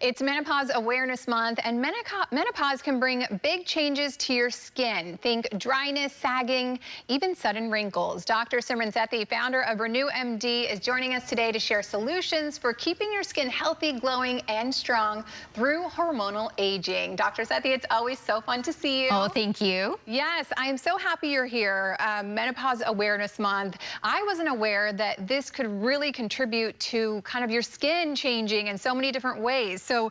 It's Menopause Awareness Month, and menopause can bring big changes to your skin. Think dryness, sagging, even sudden wrinkles. Dr. Simran Sethi, founder of RenewMD, is joining us today to share solutions for keeping your skin healthy, glowing, and strong through hormonal aging. Dr. Sethi, it's always so fun to see you. Oh, thank you. Yes, I am so happy you're here. Menopause Awareness Month. I wasn't aware that this could really contribute to kind of your skin changing in so many different ways. So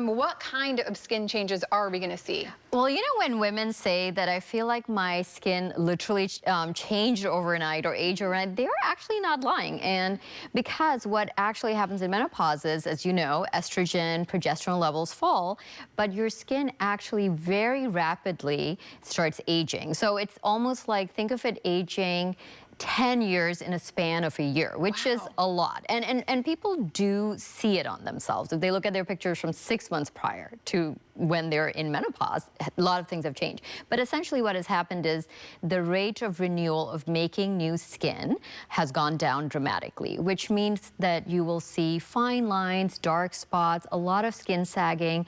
what kind of skin changes are we going to see? Well, you know, when women say that I feel like my skin literally changed overnight or aged overnight, they're actually not lying. And because what actually happens in menopause is, as you know, estrogen, progesterone levels fall, but your skin actually very rapidly starts aging. So it's almost like, think of it aging 10 years in a span of a year, which is a lot. And people do see it on themselves. If they look at their pictures from 6 months prior to when they're in menopause, a lot of things have changed. But essentially what has happened is the rate of renewal of making new skin has gone down dramatically, which means that you will see fine lines, dark spots, a lot of skin sagging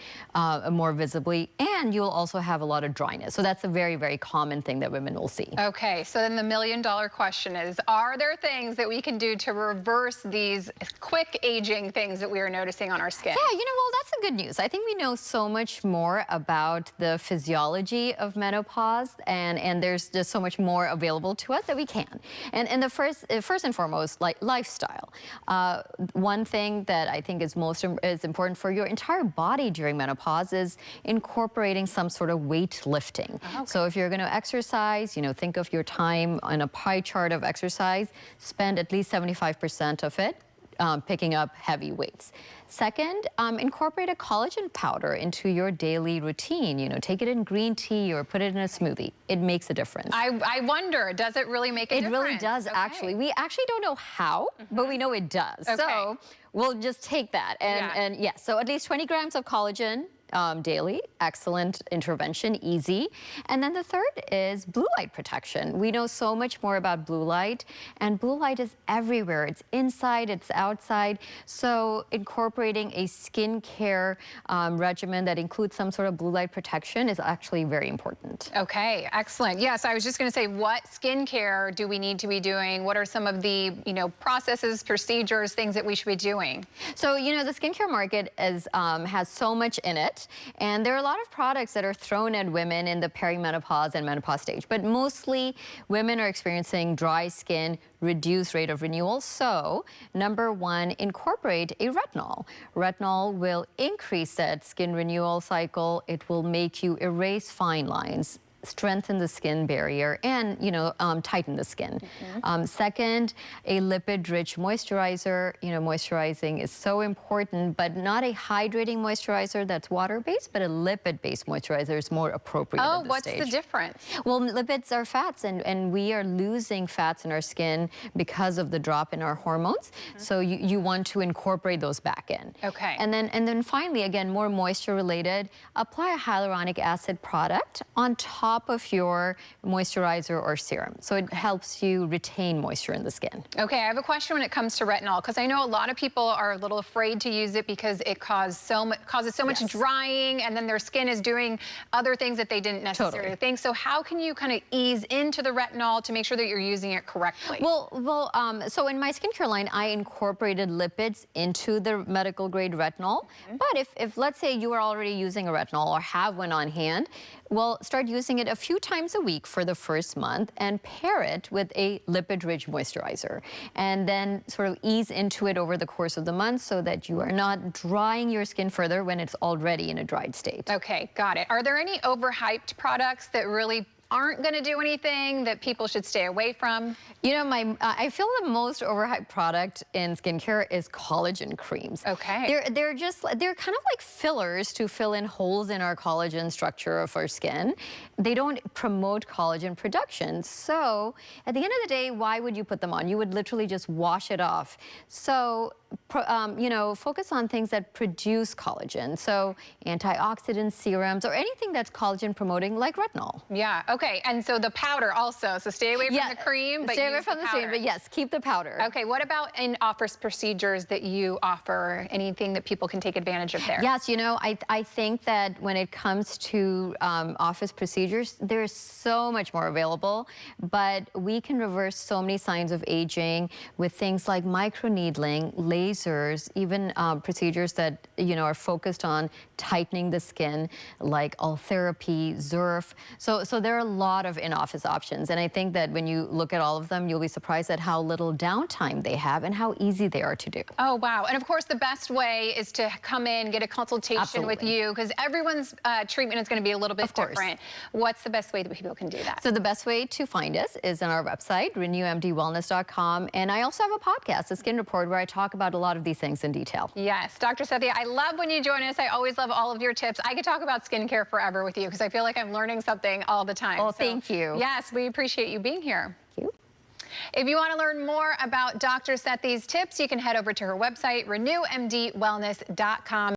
more visibly, and you'll also have a lot of dryness. So that's a very, very common thing that women will see. Okay, so then the million-dollar question is, are there things that we can do to reverse these quick aging things that we are noticing on our skin? Yeah, you know, well, that's the good news. I think we know so much more about the physiology of menopause, and there's just so much more available to us that we can. And the first and foremost, like lifestyle. One thing that I think is important for your entire body during menopause is incorporating some sort of weight lifting. Okay. So if you're going to exercise, you know, think of your time on a pie chart of exercise, spend at least 75% of it picking up heavy weights. Second, incorporate a collagen powder into your daily routine. You know, take it in green tea or put it in a smoothie. It makes a difference. I wonder, does it really make a difference? It really does, actually. We actually don't know how, but we know it does. Okay. So we'll just take that. And yes, so at least 20 grams of collagen daily. Excellent intervention, easy. And then the third is blue light protection. We know so much more about blue light, and blue light is everywhere. It's inside, it's outside. So incorporating a skincare regimen that includes some sort of blue light protection is actually very important. Okay, excellent. Yes, I was just going to say, what skincare do we need to be doing? What are some of the, processes, procedures, things that we should be doing? So, you know, the skincare market has so much in it. And there are a lot of products that are thrown at women in the perimenopause and menopause stage, but mostly women are experiencing dry skin, reduced rate of renewal. So, number one, incorporate a retinol. Retinol will increase that skin renewal cycle. It will make you erase fine lines, strengthen the skin barrier, and tighten the skin. Second, a lipid-rich moisturizer. Moisturizing is so important, but not a hydrating moisturizer that's water-based, but a lipid-based moisturizer is more appropriate at this stage. What's the difference? Well, lipids are fats, and we are losing fats in our skin because of the drop in our hormones. So you want to incorporate those back in. Okay. And then finally, again, more moisture-related, apply a hyaluronic acid product on top of your moisturizer or serum. So it helps you retain moisture in the skin. Okay, I have a question when it comes to retinol, because I know a lot of people are a little afraid to use it because it causes so much drying, and then their skin is doing other things that they didn't necessarily think. So how can you kind of ease into the retinol to make sure that you're using it correctly? Well, so in my skincare line, I incorporated lipids into the medical grade retinol. But if let's say you are already using a retinol or have one on hand, well, start using it a few times a week for the first month and pair it with a lipid-rich moisturizer. And then sort of ease into it over the course of the month so that you are not drying your skin further when it's already in a dried state. Okay, got it. Are there any overhyped products that really aren't going to do anything that people should stay away from? You know, I feel the most overhyped product in skincare is collagen creams. Okay. They're kind of like fillers to fill in holes in our collagen structure of our skin. They don't promote collagen production. So at the end of the day, why would you put them on? You would literally just wash it off. So focus on things that produce collagen. So antioxidant serums or anything that's collagen promoting, like retinol. Yeah. Okay, and so the powder also. So stay away from the cream, but stay away use from the cream, but yes, keep the powder. Okay, what about in-office procedures that you offer? Anything that people can take advantage of there? Yes, you know, I think that when it comes to office procedures, there's so much more available, but we can reverse so many signs of aging with things like microneedling, lasers, even procedures that, you know, are focused on tightening the skin, like Ultherapy, ZERF. So there are a lot of in-office options, and I think that when you look at all of them, you'll be surprised at how little downtime they have and how easy they are to do. Oh, wow. And of course, the best way is to come in, get a consultation with you, because everyone's treatment is going to be a little bit different. What's the best way that people can do that? So the best way to find us is on our website, RenewMDWellness.com. And I also have a podcast, The Skin Report, where I talk about a lot of these things in detail. Yes. Dr. Sethi, I love when you join us. I always love all of your tips. I could talk about skincare forever with you because I feel like I'm learning something all the time. Oh, thank you. Yes, we appreciate you being here. Thank you. If you want to learn more about Dr. Sethi's tips, you can head over to her website, RenewMDWellness.com.